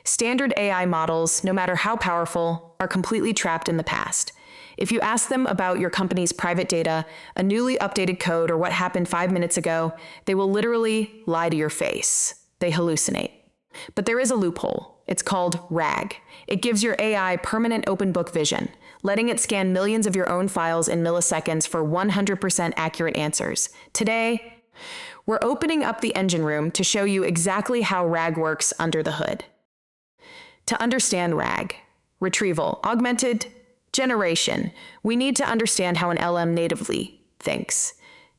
Standard AI models, no matter how powerful, are completely trapped in the past. If you ask them about your company's private data, a newly updated code, or what happened 5 minutes ago, they will literally lie to your face. They hallucinate. But there is a loophole. It's called RAG. It gives your AI permanent open book vision, letting it scan millions of your own files in milliseconds for 100% accurate answers. Today, we're opening up the engine room to show you exactly how RAG works under the hood. To understand RAG, Retrieval-Augmented Generation, we need to understand how an LM natively thinks.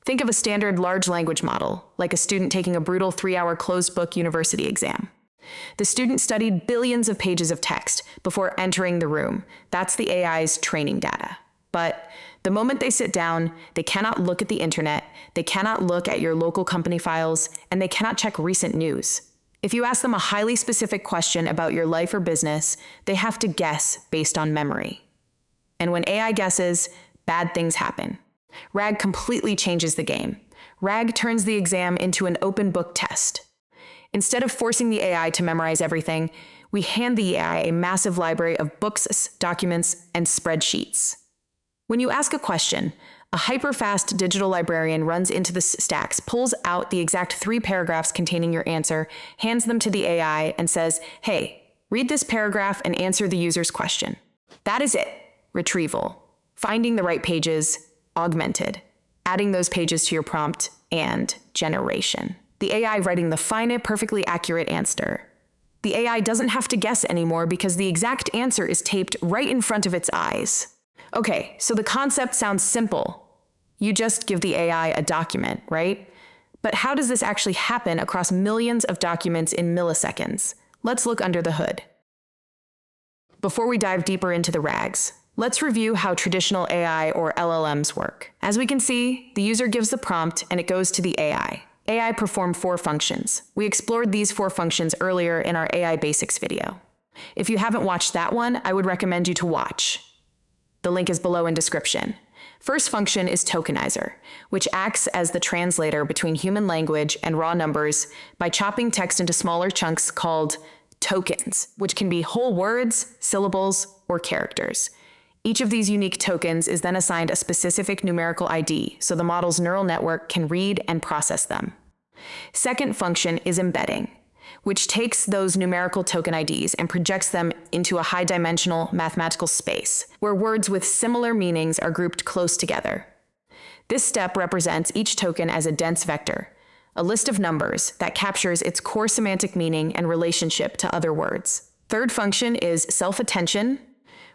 Think of a standard large language model, like a student taking a brutal 3-hour closed-book university exam. The student studied billions of pages of text before entering the room. That's the AI's training data. But the moment they sit down, they cannot look at the internet, they cannot look at your local company files, and they cannot check recent news. If you ask them a highly specific question about your life or business, they have to guess based on memory. And when AI guesses, bad things happen. RAG completely changes the game. RAG turns the exam into an open book test. Instead of forcing the AI to memorize everything, we hand the AI a massive library of books, documents, and spreadsheets. When you ask a question, a hyper-fast digital librarian runs into the stacks, pulls out the exact 3 paragraphs containing your answer, hands them to the AI, and says, "Hey, read this paragraph and answer the user's question." That is it. Retrieval. Finding the right pages. Augmented. Adding those pages to your prompt. And generation. The AI writing the fine, perfectly accurate answer. The AI doesn't have to guess anymore because the exact answer is taped right in front of its eyes. Okay, so the concept sounds simple. You just give the AI a document, right? But how does this actually happen across millions of documents in milliseconds? Let's look under the hood. Before we dive deeper into the RAGs, let's review how traditional AI or LLMs work. As we can see, the user gives the prompt and it goes to the AI. AI perform 4 functions. We explored these 4 functions earlier in our AI Basics video. If you haven't watched that one, I would recommend you to watch. The link is below in description. First function is tokenizer, which acts as the translator between human language and raw numbers by chopping text into smaller chunks called tokens, which can be whole words, syllables, or characters. Each of these unique tokens is then assigned a specific numerical ID, so the model's neural network can read and process them. Second function is embedding, which takes those numerical token IDs and projects them into a high-dimensional mathematical space, where words with similar meanings are grouped close together. This step represents each token as a dense vector, a list of numbers that captures its core semantic meaning and relationship to other words. Third function is self-attention,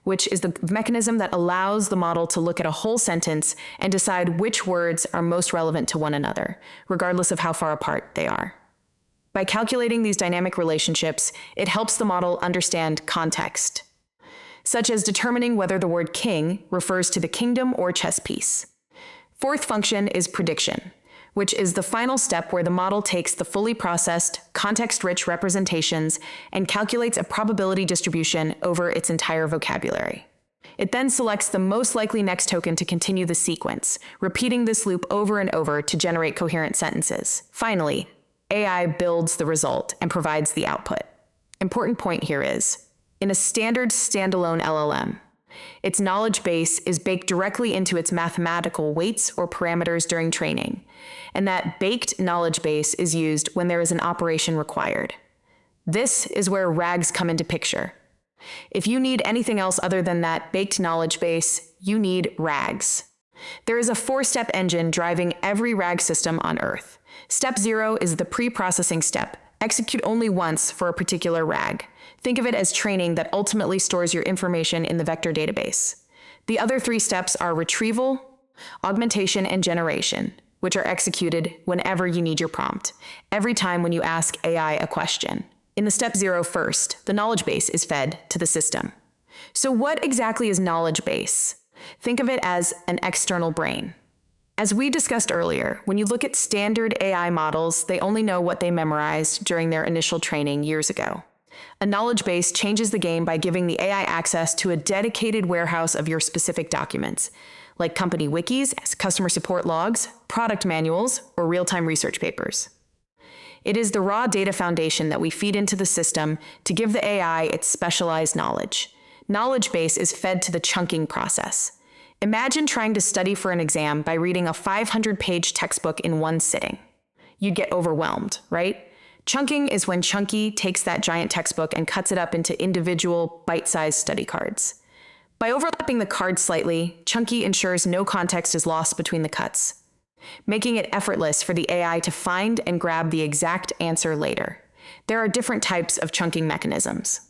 which is the mechanism that allows the model to look at a whole sentence and decide which words are most relevant to one another, regardless of how far apart they are. By calculating these dynamic relationships, it helps the model understand context, such as determining whether the word king refers to the kingdom or chess piece. Fourth function is prediction, which is the final step where the model takes the fully processed, context-rich representations and calculates a probability distribution over its entire vocabulary. It then selects the most likely next token to continue the sequence, repeating this loop over and over to generate coherent sentences. Finally, AI builds the result and provides the output. Important point here is, in a standard standalone LLM, its knowledge base is baked directly into its mathematical weights or parameters during training, and that baked knowledge base is used when there is an operation required. This is where RAGs come into picture. If you need anything else other than that baked knowledge base, you need RAGs. There is a 4-step engine driving every RAG system on Earth. Step 0 is the pre-processing step. Execute only once for a particular RAG. Think of it as training that ultimately stores your information in the vector database. The other 3 steps are retrieval, augmentation, and generation, which are executed whenever you need your prompt, every time when you ask AI a question. In the step 0 first, the knowledge base is fed to the system. So what exactly is knowledge base? Think of it as an external brain. As we discussed earlier, when you look at standard AI models, they only know what they memorized during their initial training years ago. A knowledge base changes the game by giving the AI access to a dedicated warehouse of your specific documents, like company wikis, customer support logs, product manuals, or real-time research papers. It is the raw data foundation that we feed into the system to give the AI its specialized knowledge. Knowledge base is fed to the chunking process. Imagine trying to study for an exam by reading a 500-page textbook in one sitting. You'd get overwhelmed, right? Chunking is when Chunky takes that giant textbook and cuts it up into individual, bite-sized study cards. By overlapping the cards slightly, Chunky ensures no context is lost between the cuts, making it effortless for the AI to find and grab the exact answer later. There are different types of chunking mechanisms.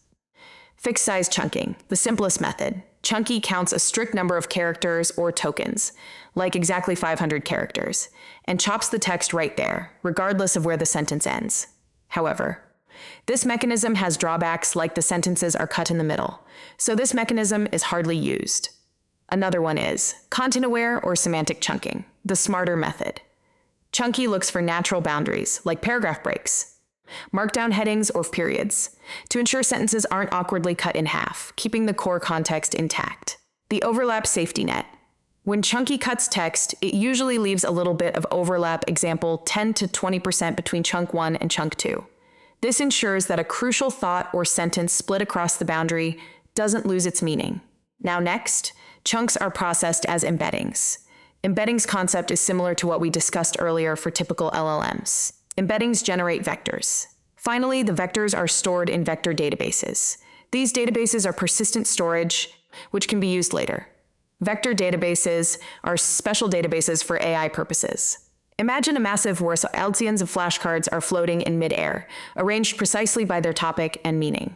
Fixed-size chunking, the simplest method. Chunky counts a strict number of characters or tokens, like exactly 500 characters, and chops the text right there, regardless of where the sentence ends. However, this mechanism has drawbacks like the sentences are cut in the middle, so this mechanism is hardly used. Another one is content-aware or semantic chunking, the smarter method. Chunky looks for natural boundaries, like paragraph breaks, markdown headings, or periods, to ensure sentences aren't awkwardly cut in half, keeping the core context intact. The overlap safety net. When Chunky cuts text, it usually leaves a little bit of overlap, example 10 to 20% between chunk 1 and chunk 2. This ensures that a crucial thought or sentence split across the boundary doesn't lose its meaning. Now next, chunks are processed as embeddings. Embeddings concept is similar to what we discussed earlier for typical LLMs. Embeddings generate vectors. Finally, the vectors are stored in vector databases. These databases are persistent storage, which can be used later. Vector databases are special databases for AI purposes. Imagine a massive where Eltsians of flashcards are floating in midair, arranged precisely by their topic and meaning.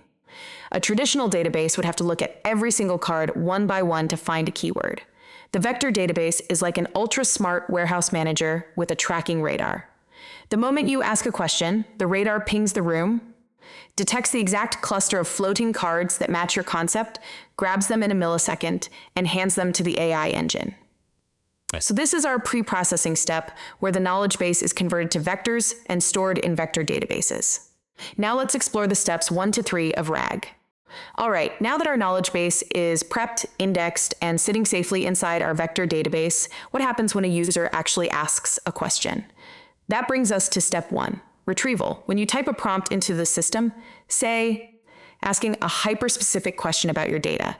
A traditional database would have to look at every single card one by one to find a keyword. The vector database is like an ultra-smart warehouse manager with a tracking radar. The moment you ask a question, the radar pings the room, detects the exact cluster of floating cards that match your concept, grabs them in a millisecond, and hands them to the AI engine. So this is our pre-processing step where the knowledge base is converted to vectors and stored in vector databases. Now let's explore the steps 1 to 3 of RAG. All right, now that our knowledge base is prepped, indexed, and sitting safely inside our vector database, what happens when a user actually asks a question? That brings us to step 1, retrieval. When you type a prompt into the system, say, asking a hyper-specific question about your data,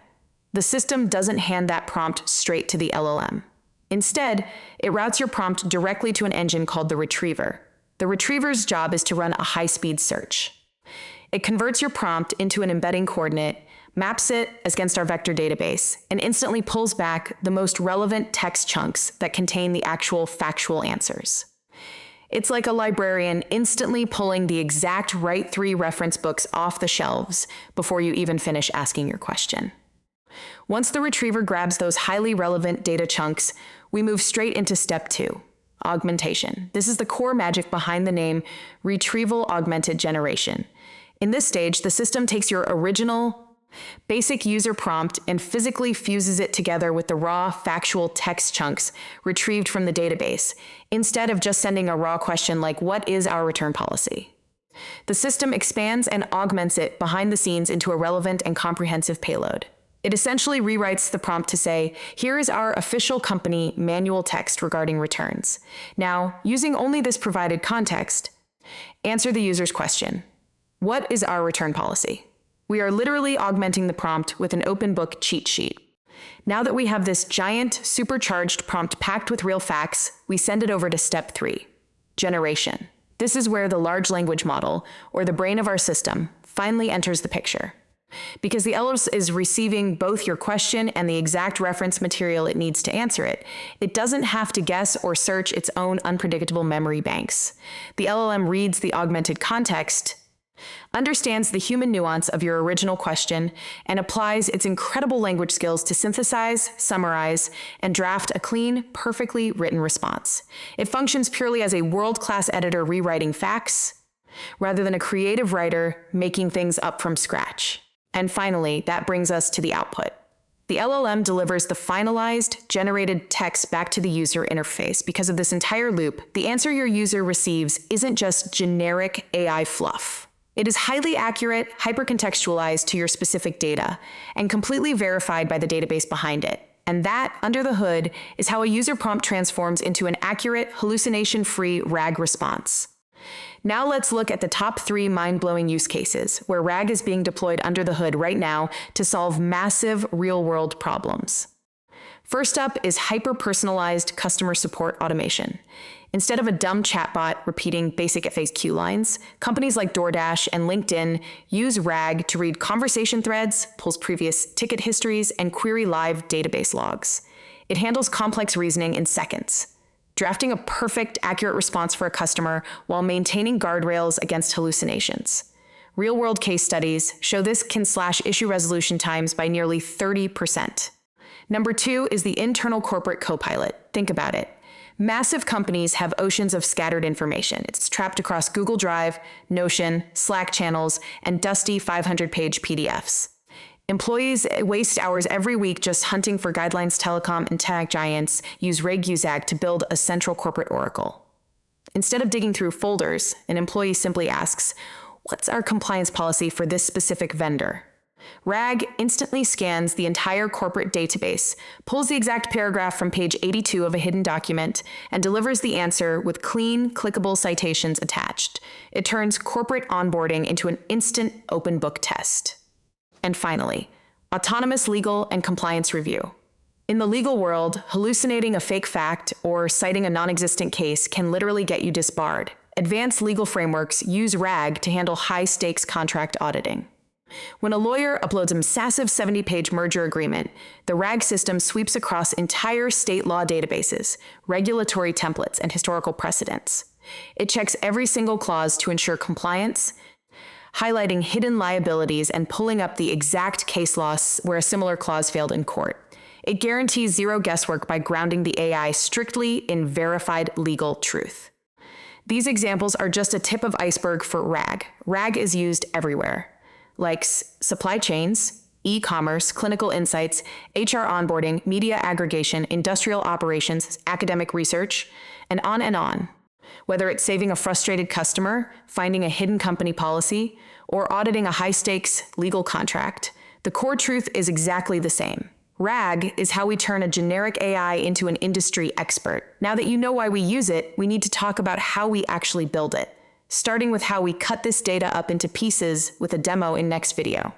the system doesn't hand that prompt straight to the LLM. Instead, it routes your prompt directly to an engine called the retriever. The retriever's job is to run a high-speed search. It converts your prompt into an embedding coordinate, maps it against our vector database, and instantly pulls back the most relevant text chunks that contain the actual factual answers. It's like a librarian instantly pulling the exact right 3 reference books off the shelves before you even finish asking your question. Once the retriever grabs those highly relevant data chunks, we move straight into step 2, augmentation. This is the core magic behind the name Retrieval-Augmented Generation. In this stage, the system takes your original basic user prompt and physically fuses it together with the raw factual text chunks retrieved from the database, instead of just sending a raw question like, "What is our return policy?" The system expands and augments it behind the scenes into a relevant and comprehensive payload. It essentially rewrites the prompt to say, "Here is our official company manual text regarding returns. Now, using only this provided context, answer the user's question. What is our return policy?" We are literally augmenting the prompt with an open book cheat sheet. Now that we have this giant, supercharged prompt packed with real facts, we send it over to step 3, generation. This is where the large language model, or the brain of our system, finally enters the picture. Because the LLM is receiving both your question and the exact reference material it needs to answer it, it doesn't have to guess or search its own unpredictable memory banks. The LLM reads the augmented context, understands the human nuance of your original question, and applies its incredible language skills to synthesize, summarize, and draft a clean, perfectly written response. It functions purely as a world-class editor rewriting facts, rather than a creative writer making things up from scratch. And finally, that brings us to the output. The LLM delivers the finalized, generated text back to the user interface. Because of this entire loop, the answer your user receives isn't just generic AI fluff. It is highly accurate, hyper-contextualized to your specific data, and completely verified by the database behind it. And that, under the hood, is how a user prompt transforms into an accurate, hallucination-free RAG response. Now let's look at the top 3 mind-blowing use cases where RAG is being deployed under the hood right now to solve massive real-world problems. First up is hyper-personalized customer support automation. Instead of a dumb chatbot repeating basic FAQ lines, companies like DoorDash and LinkedIn use RAG to read conversation threads, pulls previous ticket histories, and query live database logs. It handles complex reasoning in seconds, drafting a perfect, accurate response for a customer while maintaining guardrails against hallucinations. Real-world case studies show this can slash issue resolution times by nearly 30%. Number 2 is the internal corporate copilot. Think about it. Massive companies have oceans of scattered information. It's trapped across Google Drive, Notion, Slack channels, and dusty 500-page PDFs. Employees waste hours every week just hunting for guidelines. Telecom and tech giants use RAG-USAG to build a central corporate oracle. Instead of digging through folders, an employee simply asks, "What's our compliance policy for this specific vendor?" RAG instantly scans the entire corporate database, pulls the exact paragraph from page 82 of a hidden document, and delivers the answer with clean, clickable citations attached. It turns corporate onboarding into an instant open book test. And finally, autonomous legal and compliance review. In the legal world, hallucinating a fake fact or citing a non-existent case can literally get you disbarred. Advanced legal frameworks use RAG to handle high-stakes contract auditing. When a lawyer uploads a massive 70-page merger agreement, the RAG system sweeps across entire state law databases, regulatory templates, and historical precedents. It checks every single clause to ensure compliance, highlighting hidden liabilities and pulling up the exact case law where a similar clause failed in court. It guarantees zero guesswork by grounding the AI strictly in verified legal truth. These examples are just a tip of iceberg for RAG. RAG is used everywhere, like supply chains, e-commerce, clinical insights, HR onboarding, media aggregation, industrial operations, academic research, and on and on. Whether it's saving a frustrated customer, finding a hidden company policy, or auditing a high-stakes legal contract, the core truth is exactly the same. RAG is how we turn a generic AI into an industry expert. Now that you know why we use it, we need to talk about how we actually build it, starting with how we cut this data up into pieces with a demo in next video.